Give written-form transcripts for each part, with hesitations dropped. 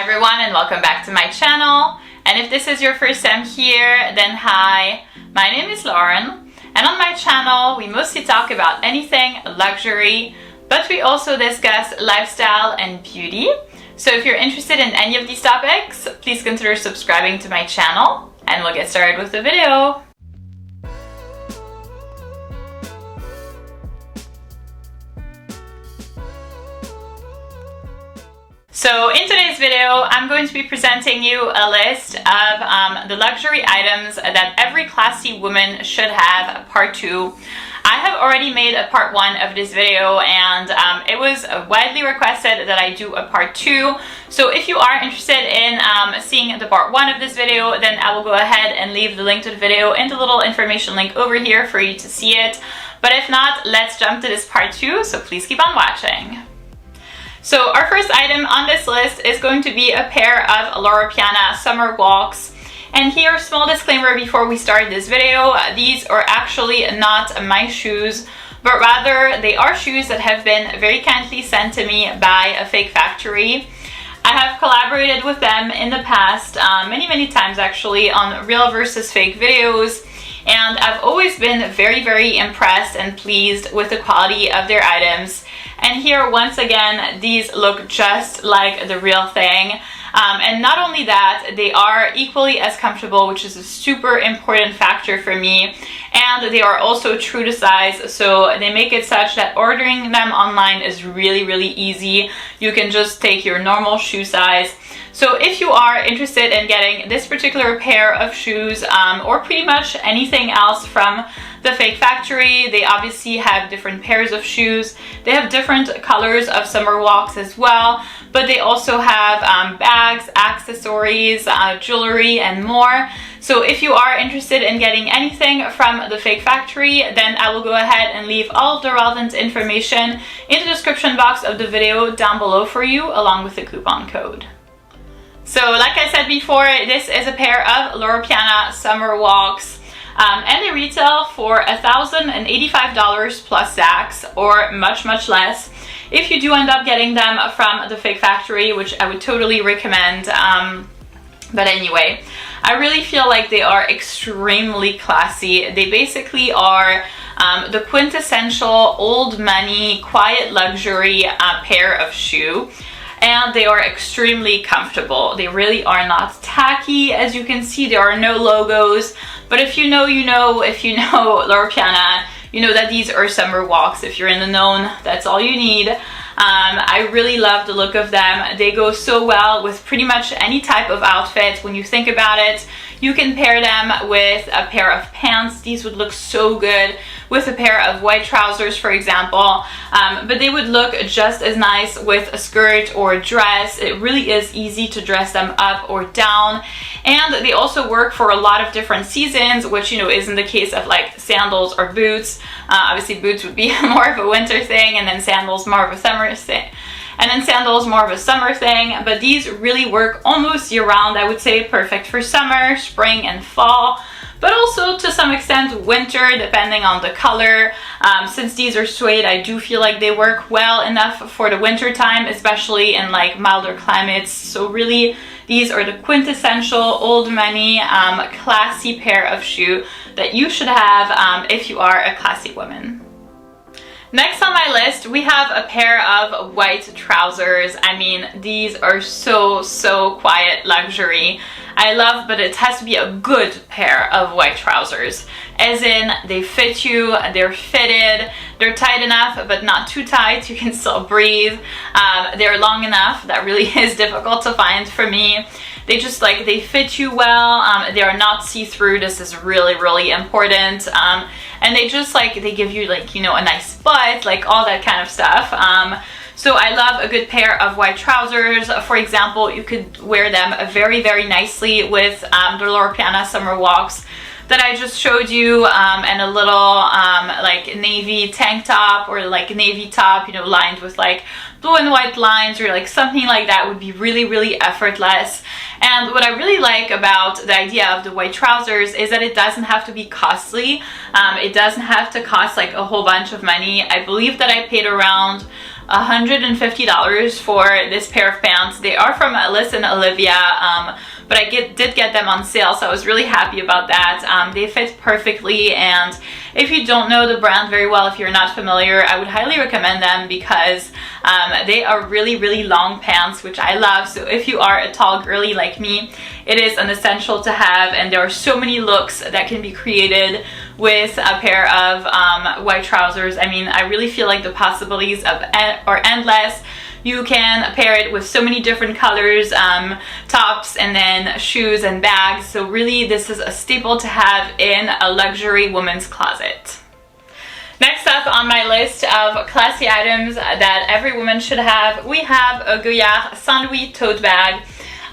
everyone, and welcome back to my channel. And if this is your first time here, then hi, my name is Lauren, and on my channel we mostly talk about anything luxury, but we also discuss lifestyle and beauty. So if you're interested in any of these topics, please consider subscribing to my channel, and we'll get started with the video. So in today's video, I'm going to be presenting you a list of the luxury items that every classy woman should have, part 2. I have already made a part 1 of this video, and it was widely requested that I do a part 2. So if you are interested in seeing the part 1 of this video, then I will go ahead and leave the link to the video in the little information link over here for you to see it. But if not, let's jump to this part 2, so please keep on watching. So our first item on this list is going to be a pair of Loro Piana summer walks. And here, small disclaimer before we start this video, these are actually not my shoes, but rather they are shoes that have been very kindly sent to me by a fake factory. I have collaborated with them in the past, many times actually, on real versus fake videos. And I've always been very impressed and pleased with the quality of their items. And here, once again, these look just like the real thing. And not only that, they are equally as comfortable, which is a super important factor for me. And they are also true to size, so they make it such that ordering them online is really easy. You can just take your normal shoe size. So if you are interested in getting this particular pair of shoes, or pretty much anything else from the fake factory, they obviously have different pairs of shoes. They have different colors of summer walks as well, but they also have bags, accessories, jewelry, and more. So if you are interested in getting anything from the fake factory, then I will go ahead and leave all of the relevant information in the description box of the video down below for you, along with the coupon code. So like I said before, this is a pair of Loro Piana summer walks. And they retail for $1,085 plus tax, or much less if you do end up getting them from the fake factory, which I would totally recommend. But anyway, I really feel like they are extremely classy. They basically are the quintessential old money, quiet luxury pair of shoe. And they are extremely comfortable. They really are not tacky. As you can see, there are no logos. But if you know, you know. If you know Loro Piana, you know that these are summer walks. If you're in the known, that's all you need. I really love the look of them. They go so well with pretty much any type of outfit. When you think about it, you can pair them with a pair of pants. These would look so good with a pair of white trousers, for example. But they would look just as nice with a skirt or a dress. It really is easy to dress them up or down. And they also work for a lot of different seasons, which, you know, isn't the case of like sandals or boots. Obviously boots would be more of a winter thing, and then sandals more of a summer thing. And then sandals more of a summer thing, but these really work almost year round. I would say perfect for summer, spring, and fall, but also to some extent winter, depending on the color. Since these are suede, I do feel like they work well enough for the winter time, especially in like milder climates. So really, these are the quintessential old money, classy pair of shoe that you should have if you are a classy woman. Next on my list, we have a pair of white trousers. I mean, these are so quiet luxury. I love, but it has to be a good pair of white trousers. As in, they fit you, they're fitted, they're tight enough, but not too tight, you can still breathe. They're long enough, that really is difficult to find for me. They just they fit you well, they are not see-through, this is really important. And they just they give you you know, a nice butt, all that kind of stuff. So I love a good pair of white trousers. For example, you could wear them very nicely with the Loro Piana summer walks that I just showed you, and a little navy tank top, or navy top, you know, lined with blue and white lines, or something like that would be really effortless. And what I really like about the idea of the white trousers is that it doesn't have to be costly. It doesn't have to cost a whole bunch of money. I believe that I paid around $150 for this pair of pants. They are from Alice and Olivia, but I did get them on sale, so I was really happy about that. They fit perfectly, and if you don't know the brand very well, if you're not familiar, I would highly recommend them because they are really, really long pants, which I love. So if you are a tall girly like me, it is an essential to have, and there are so many looks that can be created with a pair of white trousers. I mean, I really feel like the possibilities are endless. You can pair it with so many different colors, tops, and then shoes and bags. So really, this is a staple to have in a luxury woman's closet. Next up on my list of classy items that every woman should have, we have a Goyard Saint Louis tote bag.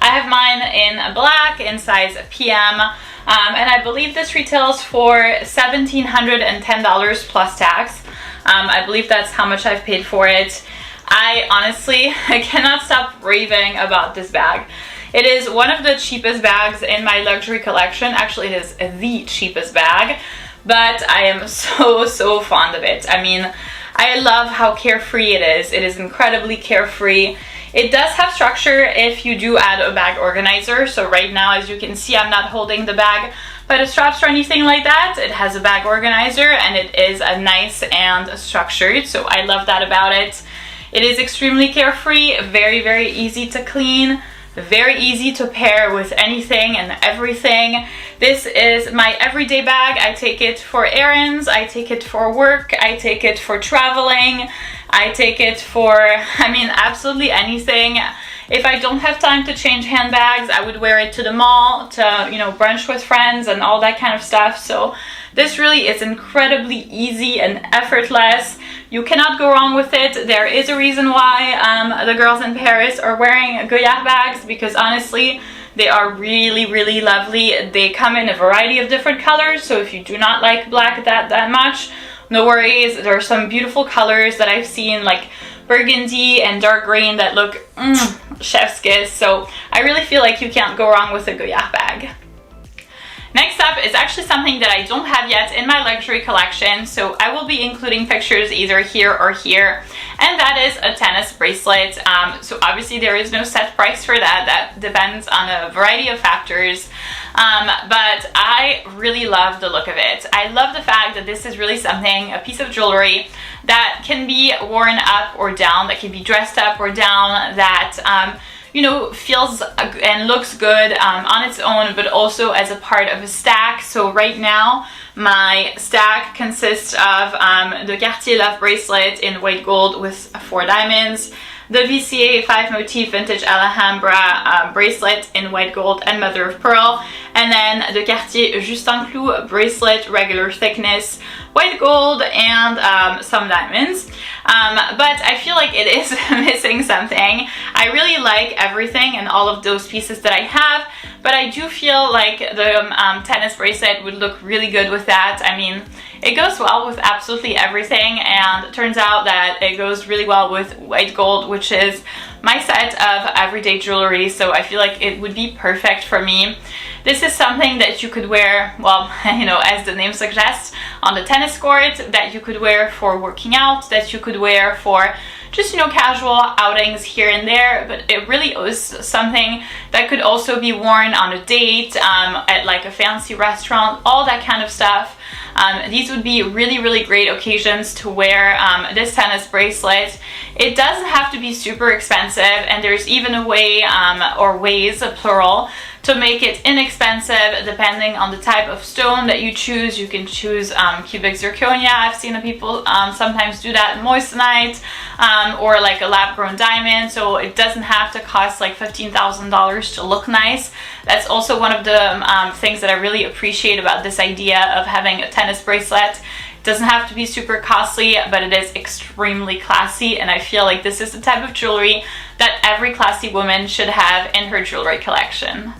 I have mine in black in size PM, and I believe this retails for $1,710 plus tax. I believe that's how much I've paid for it. I cannot stop raving about this bag. It is one of the cheapest bags in my luxury collection. Actually, it is the cheapest bag, but I am so fond of it. I mean, I love how carefree it is. It is incredibly carefree. It does have structure if you do add a bag organizer. So right now, as you can see, I'm not holding the bag by the straps or anything like that. It has a bag organizer, and it is a nice and structured. So I love that about it. It is extremely carefree, very easy to clean, very easy to pair with anything and everything. This is my everyday bag. I take it for errands, I take it for work, I take it for traveling, I take it for, I mean, absolutely anything. If I don't have time to change handbags, I would wear it to the mall, to, you know, brunch with friends and all that kind of stuff. So this really is incredibly easy and effortless. You cannot go wrong with it. There is a reason why the girls in Paris are wearing Goyard bags, because honestly, they are really lovely. They come in a variety of different colors, so if you do not like black that much, no worries. There are some beautiful colors that I've seen, like burgundy and dark green, that look chef's kiss. So I really feel like you can't go wrong with a Goyard bag. Next up is actually something that I don't have yet in my luxury collection, so I will be including pictures either here or here, and that is a tennis bracelet. So obviously there is no set price for that. That depends on a variety of factors, but I really love the look of it. I love the fact that this is really something, a piece of jewelry that can be worn up or down, that can be dressed up or down, that you know, feels and looks good on its own, but also as a part of a stack. So right now, my stack consists of the Cartier Love bracelet in white gold with 4 diamonds, the VCA 5 motif vintage Alhambra bracelet in white gold and mother of pearl, and then the Cartier Justin Clou bracelet, regular thickness, white gold, and some diamonds. But I feel like it is missing something. I really like everything and all of those pieces that I have, but I do feel like the tennis bracelet would look really good with that. I mean, it goes well with absolutely everything, and it turns out that it goes really well with white gold, which is my set of everyday jewelry, so I feel like it would be perfect for me. This is something that you could wear, well, you know, as the name suggests, on the tennis court, that you could wear for working out, that you could wear for just, you know, casual outings here and there, but it really is something that could also be worn on a date, at like a fancy restaurant, all that kind of stuff. These would be really great occasions to wear this tennis bracelet. It doesn't have to be super expensive, and there's even a way, or ways, plural, to make it inexpensive depending on the type of stone that you choose. You can choose cubic zirconia. I've seen people sometimes do that, moissanite, or like a lab-grown diamond, so it doesn't have to cost like $15,000 to look nice. That's also one of the things that I really appreciate about this idea of having a tennis bracelet. It doesn't have to be super costly, but it is extremely classy, and I feel like this is the type of jewelry that every classy woman should have in her jewelry collection.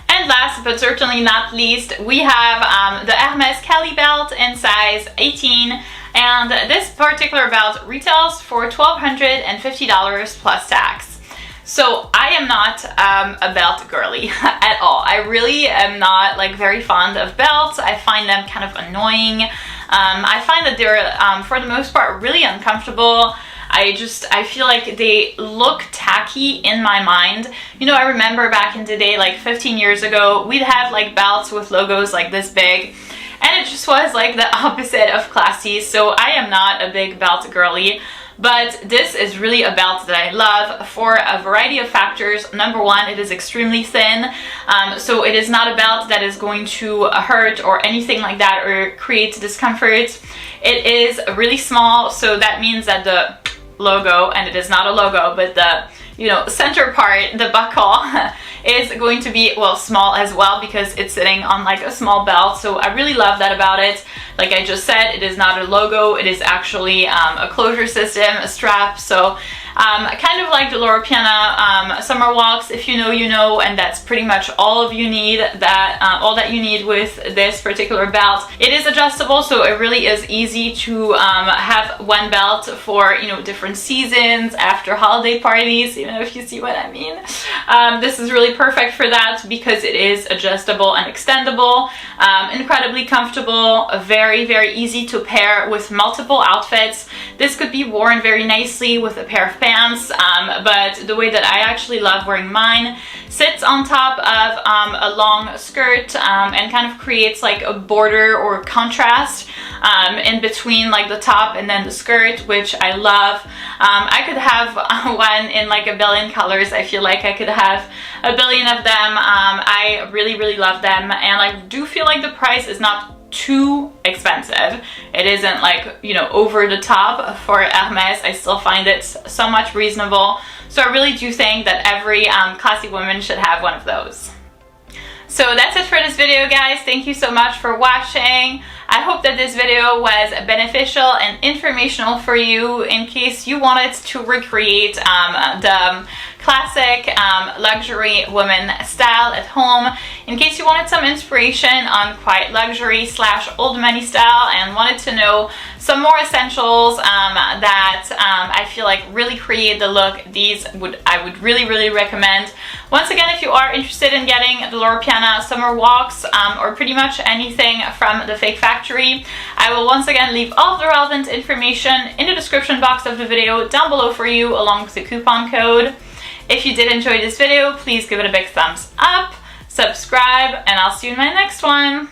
And last but certainly not least, we have the Hermes Cali belt in size 18, and this particular belt retails for $1,250 plus tax. So I am not a belt girly at all. I really am not like very fond of belts. I find them kind of annoying. I find that they're for the most part really uncomfortable. I feel like they look tacky in my mind. You know, I remember back in the day, like 15 years ago, we'd have like belts with logos like this big, and it just was like the opposite of classy. So I am not a big belt girly, but this is really a belt that I love for a variety of factors. Number one, it is extremely thin, so it is not a belt that is going to hurt or anything like that or create discomfort. It is really small, so that means that the logo, and it is not a logo, but the, you know, center part, the buckle, is going to be, well, small as well because it's sitting on like a small belt. So I really love that about it. Like I just said, it is not a logo, it is actually a closure system, a strap. So kind of like the Loro Piana summer walks. If you know, you know, and that's pretty much all you need. All that you need with this particular belt. It is adjustable, so it really is easy to have one belt for, you know, different seasons, after holiday parties, you know, if you see what I mean. This is really perfect for that because it is adjustable and extendable, incredibly comfortable, very, very easy to pair with multiple outfits. This could be worn very nicely with a pair of pants, but the way that I actually love wearing mine, sits on top of a long skirt and kind of creates like a border or contrast in between like the top and then the skirt, which I love. I could have one in like a billion colors. I feel like I could have a billion of them. I really, really love them, and I do feel like the price is not too expensive. It isn't like, you know, over the top for Hermes. I still find it so much reasonable. So I really do think that every classy woman should have one of those. So that's it for this video, guys. Thank you so much for watching. I hope that this video was beneficial and informational for you in case you wanted to recreate the classic luxury woman style at home, in case you wanted some inspiration on quite luxury / old money style and wanted to know some more essentials that I feel like really create the look. I would really, really recommend. Once again, if you are interested in getting the Loro Piana summer walks or pretty much anything from the Fake Factory, I will once again leave all of the relevant information in the description box of the video down below for you, along with the coupon code. If you did enjoy this video, please give it a big thumbs up, subscribe, and I'll see you in my next one.